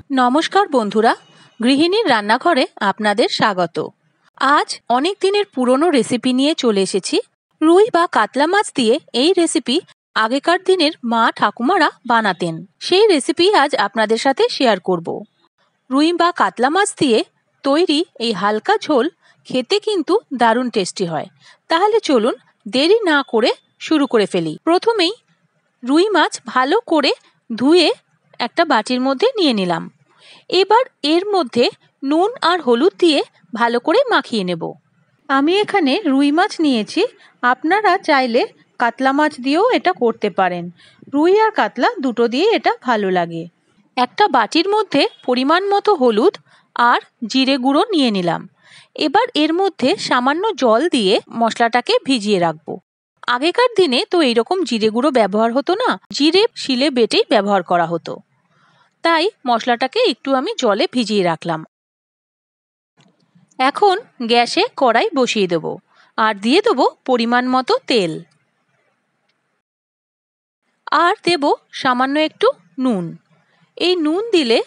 নমস্কার বন্ধুরা, গৃহিণীর রান্নাঘরে আপনাদের স্বাগত। আজ অনেক দিনের পুরনো রেসিপি নিয়ে চলে এসেছি। রুই বা কাতলা মাছ দিয়ে এই রেসিপি আগেকার দিনের মা ঠাকুমারা বানাতেন। সেই রেসিপি আজ আপনাদের সাথে শেয়ার করব। রুই বা কাতলা মাছ দিয়ে তৈরি এই হালকা ঝোল খেতে কিন্তু দারুণ টেস্টি হয়। তাহলে চলুন দেরি না করে শুরু করে ফেলি। প্রথমেই রুই মাছ ভালো করে ধুয়ে একটা বাটির মধ্যে নিয়ে নিলাম। এবার এর মধ্যে নুন আর হলুদ দিয়ে ভালো করে মাখিয়ে নেব। আমি এখানে রুই মাছ নিয়েছি, আপনারা চাইলে কাতলা মাছ দিয়েও এটা করতে পারেন। রুই আর কাতলা দুটো দিয়ে এটা ভালো লাগে। একটা বাটির মধ্যে পরিমাণ মতো হলুদ আর জিরে গুঁড়ো নিয়ে নিলাম। এবার এর মধ্যে সামান্য জল দিয়ে মশলাটাকে ভিজিয়ে রাখবো। আগেকার দিনে তো এইরকম জিরে গুঁড়ো ব্যবহার হতো না, জিরে শিলে বেটেই ব্যবহার করা হতো। তাই মশলাটাকে একটু আমি জলে ভিজিয়ে রাখলাম। এখন গ্যাসে কড়াই বসিয়ে দেব আর দিয়ে দেবো পরিমাণ মতো তেল আর দেব সামান্য একটু নুন। এই নুন দিলে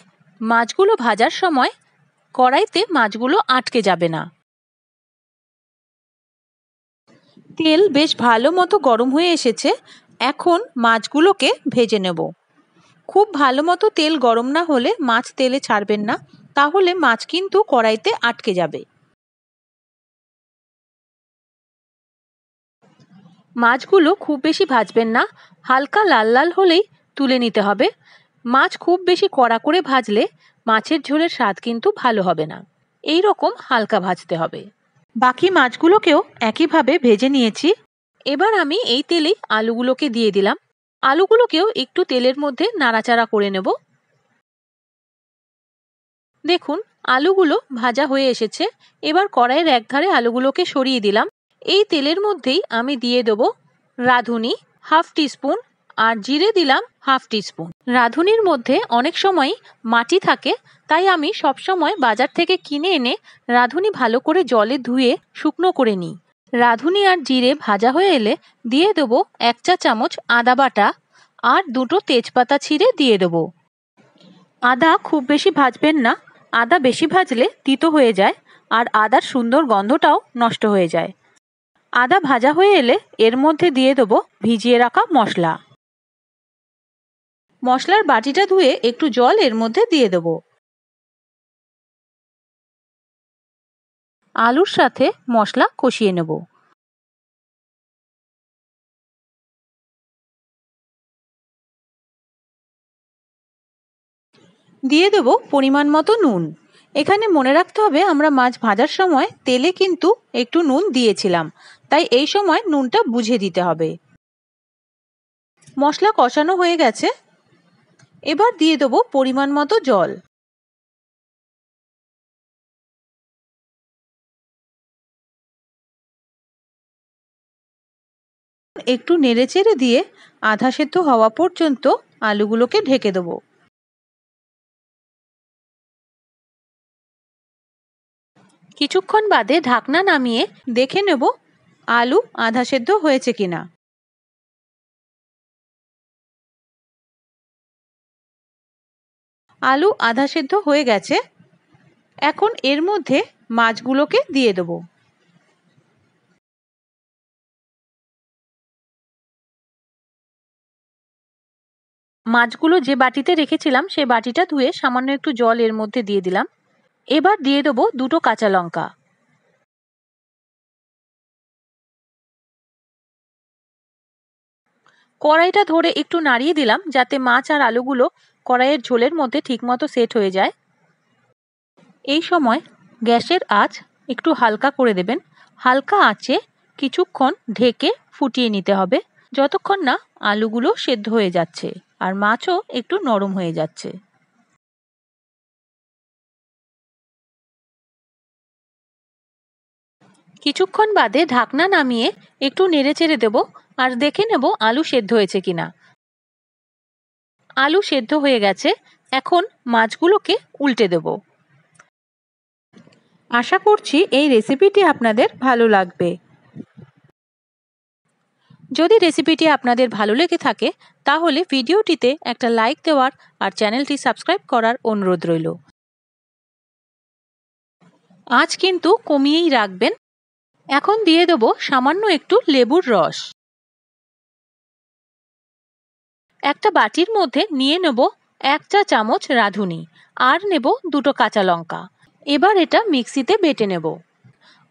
মাছগুলো ভাজার সময় কড়াইতে মাছগুলো আটকে যাবে না। তেল বেশ ভালো মতো গরম হয়ে এসেছে, এখন মাছগুলোকে ভেজে নেব। খুব ভালো মতো তেল গরম না হলে মাছ তেলে ছাড়বেন না, তাহলে মাছ কিন্তু কড়াইতে আটকে যাবে। মাছগুলো খুব বেশি ভাজবেন না, হালকা লাল লাল হলেই তুলে নিতে হবে। মাছ খুব বেশি কড়া করে ভাজলে মাছের ঝোলের স্বাদ কিন্তু ভালো হবে না। এই রকম হালকা ভাজতে হবে। বাকি মাছগুলোকেও একইভাবে ভেজে নিয়েছি। এবার আমি এই তেলেই আলুগুলোকে দিয়ে দিলাম। আলুগুলোকেও একটু তেলের মধ্যে নাড়াচাড়া করে নেব। দেখুন আলুগুলো ভাজা হয়ে এসেছে। এবার কড়াইয়ের একধারে আলুগুলোকে সরিয়ে দিলাম। এই তেলের মধ্যেই আমি দিয়ে দেবো রাঁধুনি হাফ টিস্পুন আর জিরে দিলাম হাফ টিস্পুন। রাঁধুনির মধ্যে অনেক সময় মাটি থাকে, তাই আমি সবসময় বাজার থেকে কিনে এনে রাঁধুনি ভালো করে জলে ধুয়ে শুকনো করে নিই। রাঁধুনি আর জিরে ভাজা হয়ে এলে দিয়ে দেবো 1 চা চামচ আদা বাটা আর 2টো তেজপাতা ছিঁড়ে দিয়ে দেবো। আদা খুব বেশি ভাজবেন না, আদা বেশি ভাজলে তিতো হয়ে যায় আর আদার সুন্দর গন্ধটাও নষ্ট হয়ে যায়। আদা ভাজা হয়ে এলে এর মধ্যে দিয়ে দেবো ভিজিয়ে রাখা মশলা। মশলার বাটিটা ধুয়ে একটু জল এর মধ্যে দিয়ে দেবো। আলুর সাথে মশলা কষিয়ে নেব। দিয়ে দেব পরিমাণ মতো নুন। এখানে মনে রাখতে হবে আমরা মাছ ভাজার সময় তেলে কিন্তু একটু নুন দিয়েছিলাম, তাই এই সময় নুনটা বুঝে দিতে হবে। মশলা কষানো হয়ে গেছে, এবার দিয়ে দেবো পরিমাণ মতো জল। একটু নেড়েচেড়ে দিয়ে আধা সেদ্ধ হওয়া পর্যন্ত আলুগুলোকে ঢেকে দেবো। কিছুক্ষণ বাদে ঢাকনা নামিয়ে দেখে নেব আলু আধা সেদ্ধ হয়েছে কিনা। আলু আধা সেদ্ধ হয়ে গেছে, এখন এর মধ্যে মাছগুলোকে দিয়ে দেব। মাছগুলো যে বাটিতে রেখেছিলাম সে বাটিটা ধুয়ে সামান্য একটু জল এর মধ্যে দিয়ে দিলাম। এবার দিয়ে দেবো 2টো কাঁচা লঙ্কা। কড়াইটা ধরে একটু নাড়িয়ে দিলাম যাতে মাছ আর আলুগুলো কড়াইয়ের ঝোলের মধ্যে ঠিকমতো সেট হয়ে যায়। এই সময় গ্যাসের আঁচ একটু হালকা করে দেবেন। হালকা আঁচে কিছুক্ষণ ঢেকে ফুটিয়ে নিতে হবে, যতক্ষণ না আলুগুলো সেদ্ধ হয়ে যাচ্ছে আর মাছও একটু নরম হয়ে যাচ্ছে। কিছুক্ষণ বাদে ঢাকনা নামিয়ে একটু নেড়েচেড়ে দেবো আর দেখে নেব আলু সেদ্ধ হয়েছে কিনা। আলু সেদ্ধ হয়ে গেছে, এখন মাছগুলোকে উল্টে দেব। আশা করছি এই রেসিপিটি আপনাদের ভালো লাগবে। যদি রেসিপিটি আপনাদের ভালো লেগে থাকে তাহলে ভিডিওটিতে একটা লাইক দেওয়ার আর চ্যানেলটি সাবস্ক্রাইব করার অনুরোধ রইল। আঁচ কিন্তু কমিয়েই রাখবেন। এখন দিয়ে দেব সামান্য একটু লেবুর রস। একটা বাটির মধ্যে নিয়ে নেব 1 চা চামচ রাঁধুনি আর নেব 2টো কাঁচা লঙ্কা। এবার এটা মিক্সিতে বেটে নেব।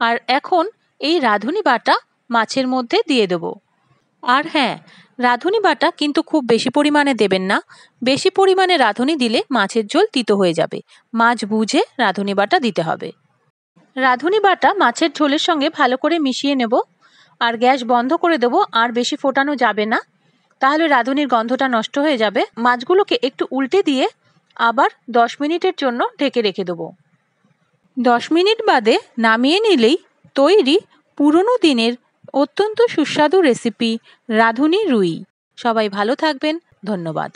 আর এখন এই রাঁধুনি বাটা মাছের মধ্যে দিয়ে দেব। আর হ্যাঁ, রাঁধুনি বাটা কিন্তু খুব বেশি পরিমাণে দেবেন না। বেশি পরিমাণে রাঁধুনি দিলে মাছের ঝোল তিতো হয়ে যাবে। মাছ বুঝে রাঁধুনি বাটা দিতে হবে। রাঁধুনি বাটা মাছের ঝোলের সঙ্গে ভালো করে মিশিয়ে নেব আর গ্যাস বন্ধ করে দেব। আর বেশি ফোটানো যাবে না, তাহলে রাঁধুনির গন্ধটা নষ্ট হয়ে যাবে। মাছগুলোকে একটু উল্টে দিয়ে আবার 10 মিনিটের জন্য ঢেকে রেখে দেবো। 10 মিনিট বাদে নামিয়ে নিলেই তৈরি পুরনো দিনের অত্যন্ত সুস্বাদু রেসিপি রাঁধুনি রুই। সবাই ভালো থাকবেন। ধন্যবাদ।